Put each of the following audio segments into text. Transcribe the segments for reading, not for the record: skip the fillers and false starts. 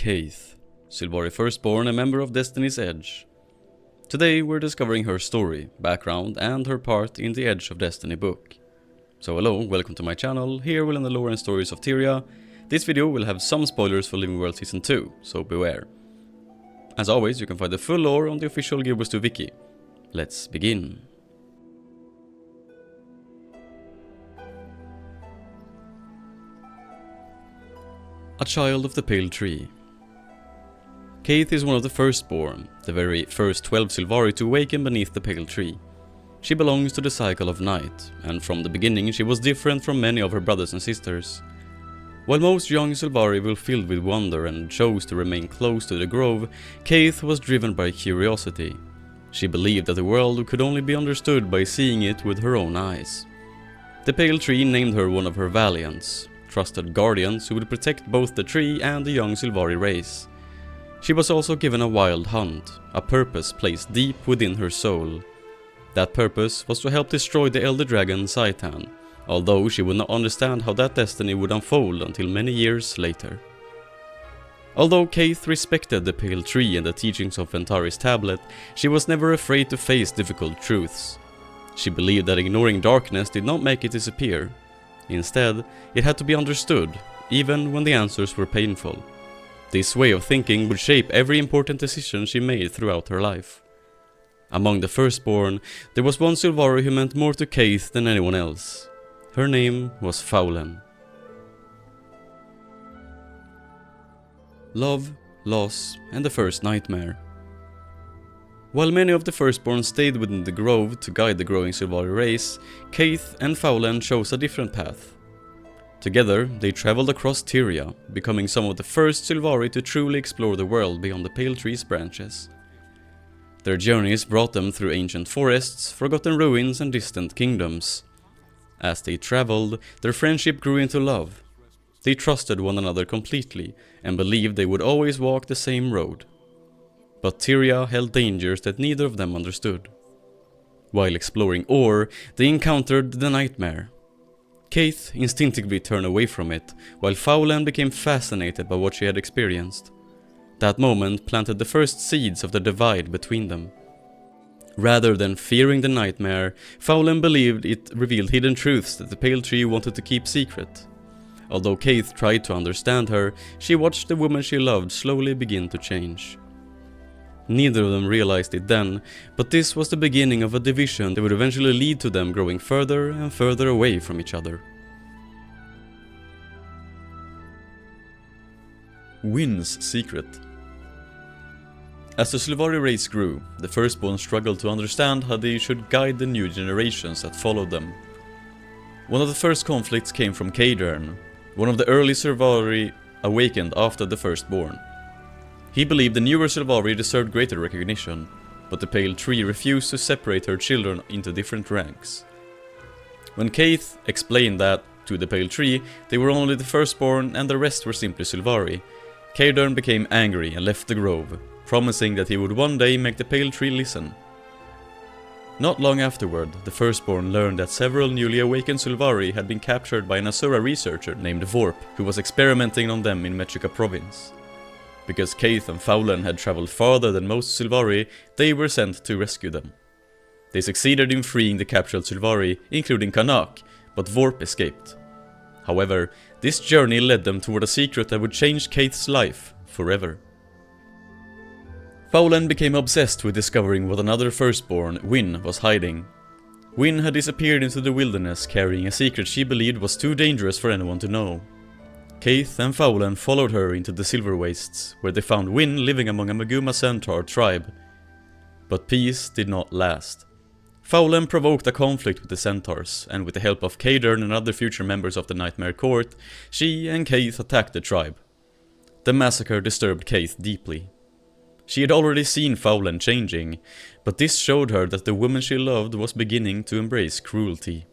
Caithe, Sylvari firstborn, a member of Destiny's Edge. Today we're discovering her story, background and her part in the Edge of Destiny book. So hello, welcome to my channel. Here we'll learn the lore and stories of Tyria. This video will have some spoilers for Living World Season 2, so beware. As always, you can find the full lore on the official Guild Wars 2 wiki. Let's begin. A child of the Pale Tree. Caithe is one of the firstborn, the very first 12 Sylvari to awaken beneath the Pale Tree. She belongs to the cycle of night, and from the beginning she was different from many of her brothers and sisters. While most young Sylvari were filled with wonder and chose to remain close to the grove, Caithe was driven by curiosity. She believed that the world could only be understood by seeing it with her own eyes. The Pale Tree named her one of her valiants, trusted guardians who would protect both the tree and the young Sylvari race. She was also given a wild hunt, a purpose placed deep within her soul. That purpose was to help destroy the elder dragon Caithe, although she would not understand how that destiny would unfold until many years later. Although Caithe respected the Pale Tree and the teachings of Ventari's tablet, she was never afraid to face difficult truths. She believed that ignoring darkness did not make it disappear. Instead, it had to be understood, even when the answers were painful. This way of thinking would shape every important decision she made throughout her life. Among the firstborn, there was one Sylvari who meant more to Caithe than anyone else. Her name was Wynne. Love, loss, and the first nightmare. While many of the firstborn stayed within the grove to guide the growing Sylvari race, Caithe and Wynne chose a different path. Together, they traveled across Tyria, becoming some of the first Sylvari to truly explore the world beyond the Pale Tree's branches. Their journeys brought them through ancient forests, forgotten ruins, and distant kingdoms. As they traveled, their friendship grew into love. They trusted one another completely, and believed they would always walk the same road. But Tyria held dangers that neither of them understood. While exploring Ore, they encountered the nightmare. Caithe instinctively turned away from it, while Wynne became fascinated by what she had experienced. That moment planted the first seeds of the divide between them. Rather than fearing the nightmare, Wynne believed it revealed hidden truths that the Pale Tree wanted to keep secret. Although Caithe tried to understand her, she watched the woman she loved slowly begin to change. Neither of them realized it then, but this was the beginning of a division that would eventually lead to them growing further and further away from each other. Wynne's secret. As the Sylvari race grew, the firstborn struggled to understand how they should guide the new generations that followed them. One of the first conflicts came from Caithe, one of the early Sylvari awakened after the firstborn. He believed the newer Sylvari deserved greater recognition, but the Pale Tree refused to separate her children into different ranks. When Caithe explained that, to the Pale Tree, they were only the firstborn and the rest were simply Sylvari, Caithe became angry and left the grove, promising that he would one day make the Pale Tree listen. Not long afterward, the firstborn learned that several newly awakened Sylvari had been captured by an Asura researcher named Vorp, who was experimenting on them in Metrica province. Because Caithe and Wynne had traveled farther than most Sylvari, they were sent to rescue them. They succeeded in freeing the captured Sylvari, including Caithe, but Vorp escaped. However, this journey led them toward a secret that would change Caithe's life forever. Wynne became obsessed with discovering what another firstborn, Wynne, was hiding. Wynne had disappeared into the wilderness carrying a secret she believed was too dangerous for anyone to know. Caithe and Wynne followed her into the Silver Wastes, where they found Wynne living among a Maguma centaur tribe. But peace did not last. Wynne provoked a conflict with the centaurs, and with the help of Caithe and other future members of the Nightmare Court, she and Caithe attacked the tribe. The massacre disturbed Caithe deeply. She had already seen Wynne changing, but this showed her that the woman she loved was beginning to embrace cruelty.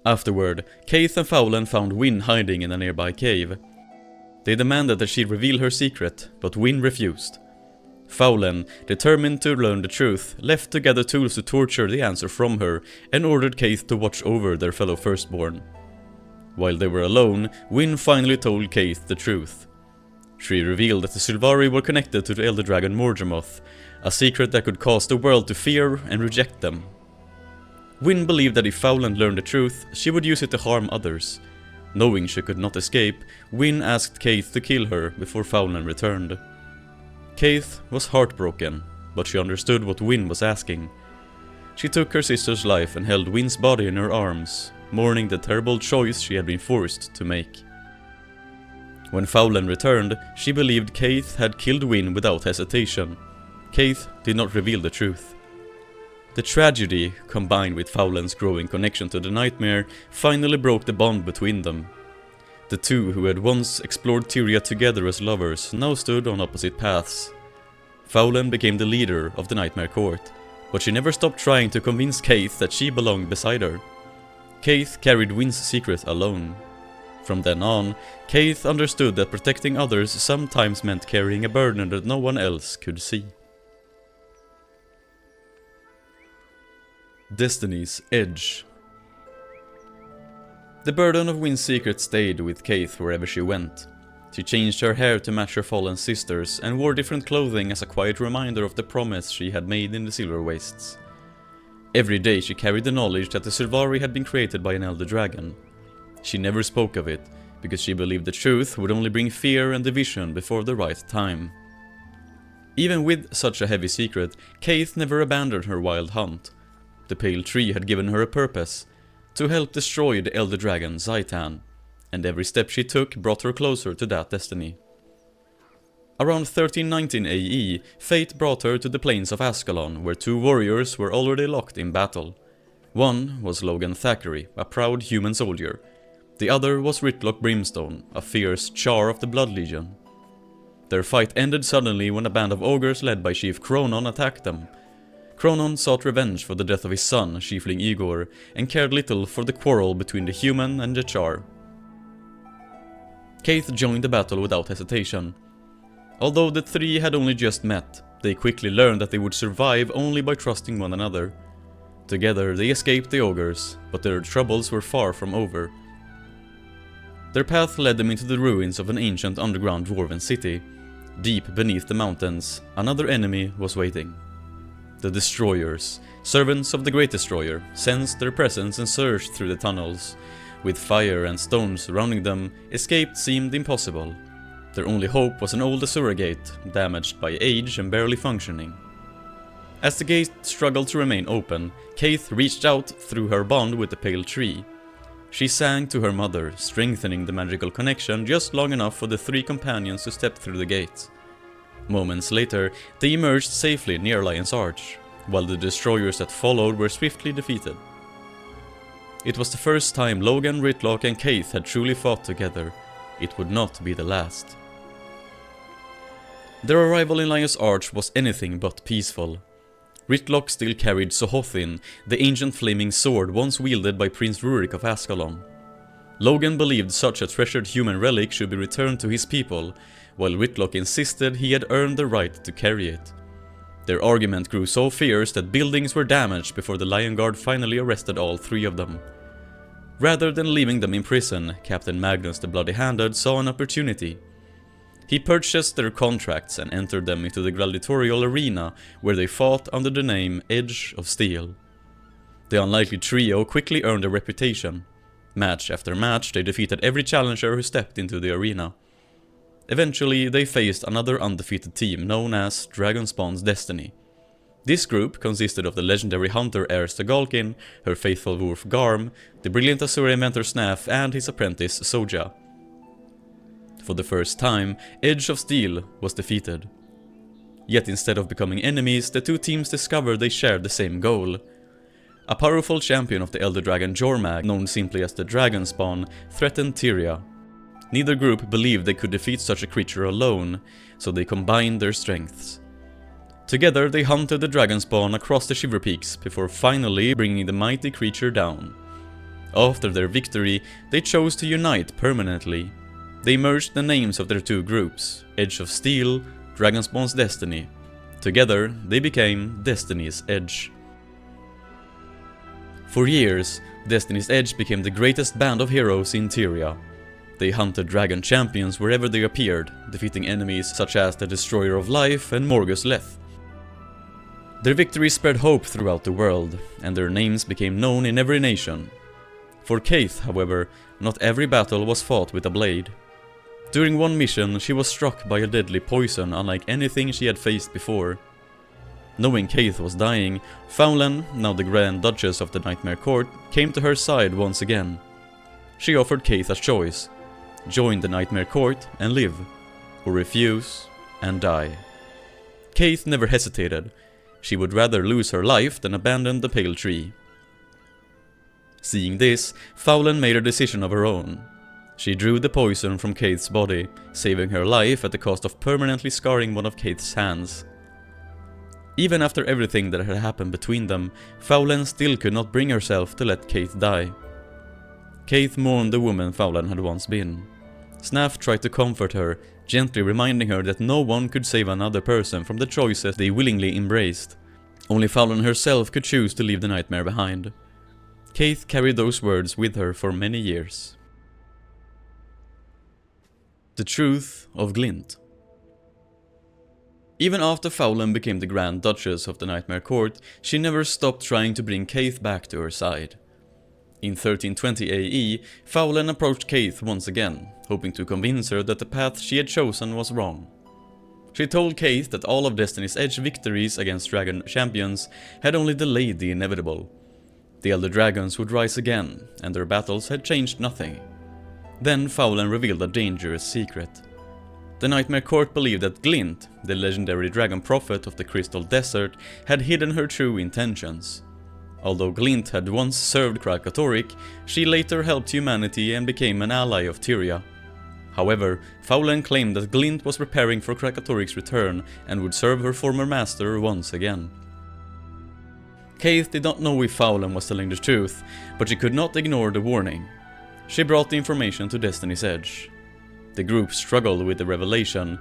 Afterward, Caithe and Wynne found Wynne hiding in a nearby cave. They demanded that she reveal her secret, but Wynne refused. Wynne, determined to learn the truth, left to gather tools to torture the answer from her and ordered Caithe to watch over their fellow firstborn. While they were alone, Wynne finally told Caithe the truth. She revealed that the Sylvari were connected to the elder dragon Morgemoth, a secret that could cause the world to fear and reject them. Wynne believed that if Fowland learned the truth, she would use it to harm others. Knowing she could not escape, Wynne asked Caithe to kill her before Fowland returned. Caithe was heartbroken, but she understood what Wynne was asking. She took her sister's life and held Wynne's body in her arms, mourning the terrible choice she had been forced to make. When Fowland returned, she believed Caithe had killed Wynne without hesitation. Caithe did not reveal the truth. The tragedy, combined with Fowland's growing connection to the nightmare, finally broke the bond between them. The two who had once explored Tyria together as lovers now stood on opposite paths. Fowland became the leader of the Nightmare Court, but she never stopped trying to convince Caithe that she belonged beside her. Caithe carried Wynne's secret alone. From then on, Caithe understood that protecting others sometimes meant carrying a burden that no one else could see. Destiny's Edge. The burden of Wynne's secret stayed with Caithe wherever she went. She changed her hair to match her fallen sisters and wore different clothing as a quiet reminder of the promise she had made in the Silver Wastes. Every day she carried the knowledge that the Sylvari had been created by an elder dragon. She never spoke of it, because she believed the truth would only bring fear and division before the right time. Even with such a heavy secret, Caithe never abandoned her wild hunt. The Pale Tree had given her a purpose, to help destroy the elder dragon Zaitan, and every step she took brought her closer to that destiny. Around 1319 AE, fate brought her to the plains of Ascalon, where two warriors were already locked in battle. One was Logan Thackeray, a proud human soldier. The other was Rytlock Brimstone, a fierce char of the Blood Legion. Their fight ended suddenly when a band of ogres led by Chief Cronon attacked them. Cronon sought revenge for the death of his son, Chiefling Igor, and cared little for the quarrel between the human and the char. Caithe joined the battle without hesitation. Although the three had only just met, they quickly learned that they would survive only by trusting one another. Together they escaped the ogres, but their troubles were far from over. Their path led them into the ruins of an ancient underground dwarven city. Deep beneath the mountains, another enemy was waiting. The Destroyers, servants of the Great Destroyer, sensed their presence and surged through the tunnels. With fire and stones surrounding them, escape seemed impossible. Their only hope was an old Azura gate, damaged by age and barely functioning. As the gate struggled to remain open, Caithe reached out through her bond with the Pale Tree. She sang to her mother, strengthening the magical connection just long enough for the three companions to step through the gate. Moments later, they emerged safely near Lion's Arch, while the destroyers that followed were swiftly defeated. It was the first time Logan, Rytlock and Caithe had truly fought together. It would not be the last. Their arrival in Lion's Arch was anything but peaceful. Rytlock still carried Sohothin, the ancient flaming sword once wielded by Prince Rurik of Ascalon. Logan believed such a treasured human relic should be returned to his people, while Rytlock insisted he had earned the right to carry it. Their argument grew so fierce that buildings were damaged before the Lion Guard finally arrested all three of them. Rather than leaving them in prison, Captain Magnus the Bloody-Handed saw an opportunity. He purchased their contracts and entered them into the gladiatorial arena, where they fought under the name Edge of Steel. The unlikely trio quickly earned a reputation. Match after match, they defeated every challenger who stepped into the arena. Eventually, they faced another undefeated team known as Dragonspawn's Destiny. This group consisted of the legendary hunter Erste Galkin, her faithful wolf Garm, the brilliant Azura inventor Snaff, and his apprentice Soja. For the first time, Edge of Steel was defeated. Yet instead of becoming enemies, the two teams discovered they shared the same goal. A powerful champion of the Elder Dragon Jormag, known simply as the Dragonspawn, threatened Tyria. Neither group believed they could defeat such a creature alone, so they combined their strengths. Together they hunted the Dragonspawn across the Shiver Peaks before finally bringing the mighty creature down. After their victory, they chose to unite permanently. They merged the names of their two groups, Edge of Steel, Dragonspawn's Destiny. Together, they became Destiny's Edge. For years, Destiny's Edge became the greatest band of heroes in Tyria. They hunted dragon champions wherever they appeared, defeating enemies such as the Destroyer of Life and Morgus Leth. Their victory spread hope throughout the world, and their names became known in every nation. For Caithe, however, not every battle was fought with a blade. During one mission, she was struck by a deadly poison unlike anything she had faced before. Knowing Caithe was dying, Faulen, now the Grand Duchess of the Nightmare Court, came to her side once again. She offered Caithe a choice: join the Nightmare Court and live, or refuse and die. Caithe never hesitated. She would rather lose her life than abandon the Pale Tree. Seeing this, Faulen made a decision of her own. She drew the poison from Caithe's body, saving her life at the cost of permanently scarring one of Caithe's hands. Even after everything that had happened between them, Faulen still could not bring herself to let Caithe die. Caithe mourned the woman Faulen had once been. Snaf tried to comfort her, gently reminding her that no one could save another person from the choices they willingly embraced. Only Faulen herself could choose to leave the nightmare behind. Caithe carried those words with her for many years. The Truth of Glint. Even after Faulen became the Grand Duchess of the Nightmare Court, she never stopped trying to bring Caithe back to her side. In 1320 AE, Faulen approached Caithe once again, hoping to convince her that the path she had chosen was wrong. She told Caithe that all of Destiny's Edge victories against dragon champions had only delayed the inevitable. The Elder Dragons would rise again, and their battles had changed nothing. Then Faulen revealed a dangerous secret. The Nightmare Court believed that Glint, the legendary dragon prophet of the Crystal Desert, had hidden her true intentions. Although Glint had once served Kralkatorrik, she later helped humanity and became an ally of Tyria. However, Faulen claimed that Glint was preparing for Kralkatorrik's return and would serve her former master once again. Caithe did not know if Faulen was telling the truth, but she could not ignore the warning. She brought the information to Destiny's Edge. The group struggled with the revelation.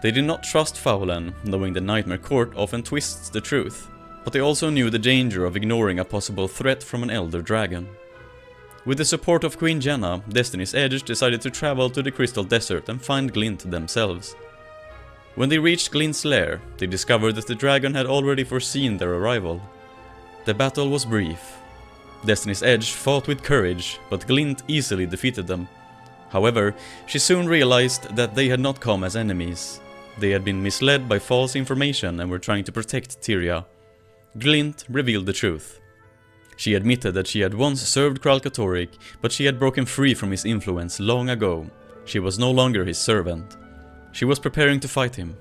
They did not trust Faulen, knowing the Nightmare Court often twists the truth, but they also knew the danger of ignoring a possible threat from an Elder Dragon. With the support of Queen Jenna, Destiny's Edge decided to travel to the Crystal Desert and find Glint themselves. When they reached Glint's lair, they discovered that the dragon had already foreseen their arrival. The battle was brief. Destiny's Edge fought with courage, but Glint easily defeated them. However, she soon realized that they had not come as enemies. They had been misled by false information and were trying to protect Tyria. Glint revealed the truth. She admitted that she had once served Kralkatorrik, but she had broken free from his influence long ago. She was no longer his servant. She was preparing to fight him.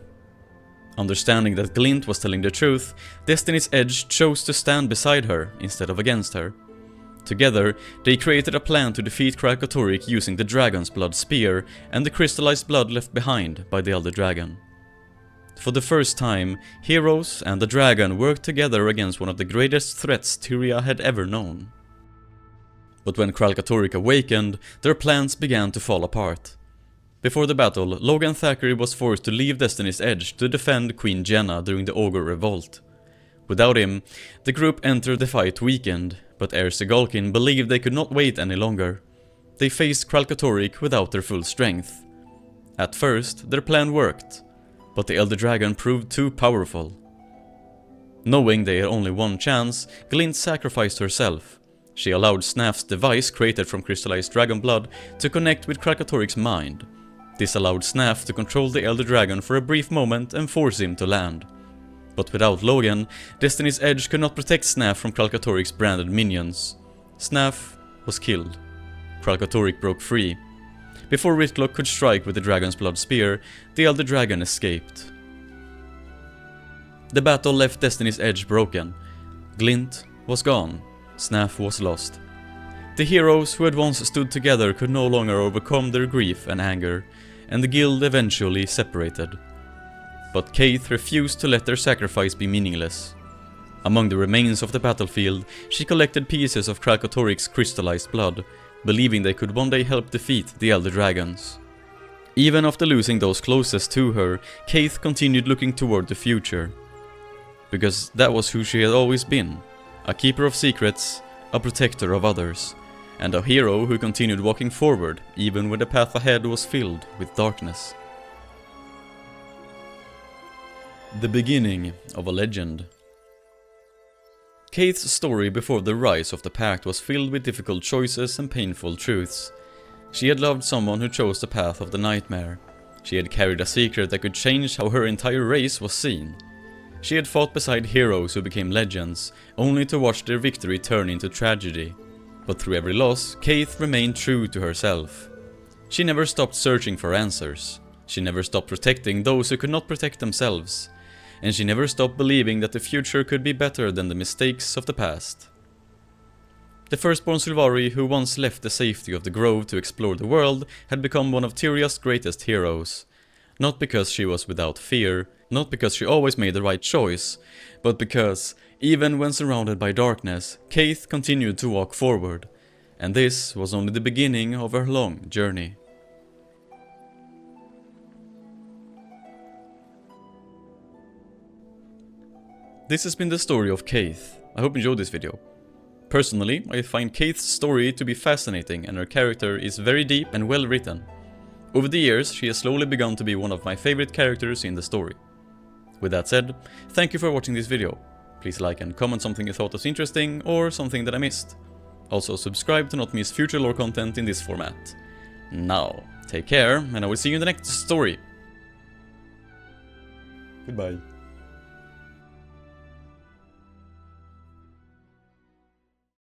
Understanding that Glint was telling the truth, Destiny's Edge chose to stand beside her instead of against her. Together, they created a plan to defeat Kralkatorrik using the Dragon's Blood Spear and the crystallized blood left behind by the Elder Dragon. For the first time, heroes and the dragon worked together against one of the greatest threats Tyria had ever known. But when Kralkatorrik awakened, their plans began to fall apart. Before the battle, Logan Thackeray was forced to leave Destiny's Edge to defend Queen Jenna during the Ogre Revolt. Without him, the group entered the fight weakened, but Heir Sigolkin believed they could not wait any longer. They faced Kralkatorrik without their full strength. At first, their plan worked, but the Elder Dragon proved too powerful. Knowing they had only one chance, Glint sacrificed herself. She allowed Snaf's device created from crystallized dragon blood to connect with Kralkatorrik's mind. This allowed Snaf to control the Elder Dragon for a brief moment and force him to land. But without Logan, Destiny's Edge could not protect Snaf from Kralkatorrik's branded minions. Snaf was killed. Kralkatorrik broke free. Before Whitlock could strike with the Dragon's Blood Spear, the Elder Dragon escaped. The battle left Destiny's Edge broken. Glint was gone. Snaf was lost. The heroes who had once stood together could no longer overcome their grief and anger, and the guild eventually separated. But Caithe refused to let their sacrifice be meaningless. Among the remains of the battlefield, she collected pieces of Kralkatorrik's crystallized blood, believing they could one day help defeat the Elder Dragons. Even after losing those closest to her, Caithe continued looking toward the future. Because that was who she had always been, a keeper of secrets, a protector of others, and a hero who continued walking forward even when the path ahead was filled with darkness. The beginning of a legend. Caithe's story before the rise of the Pact was filled with difficult choices and painful truths. She had loved someone who chose the path of the nightmare. She had carried a secret that could change how her entire race was seen. She had fought beside heroes who became legends, only to watch their victory turn into tragedy. But through every loss, Caithe remained true to herself. She never stopped searching for answers. She never stopped protecting those who could not protect themselves. And she never stopped believing that the future could be better than the mistakes of the past. The firstborn Sylvari, who once left the safety of the grove to explore the world, had become one of Tyria's greatest heroes. Not because she was without fear, not because she always made the right choice, but because, even when surrounded by darkness, Caithe continued to walk forward. And this was only the beginning of her long journey. This has been the story of Caithe. I hope you enjoyed this video. Personally, I find Caithe's story to be fascinating and her character is very deep and well written. Over the years, she has slowly begun to be one of my favorite characters in the story. With that said, thank you for watching this video. Please like and comment something you thought was interesting or something that I missed. Also subscribe to not miss future lore content in this format. Now, take care and I will see you in the next story. Goodbye.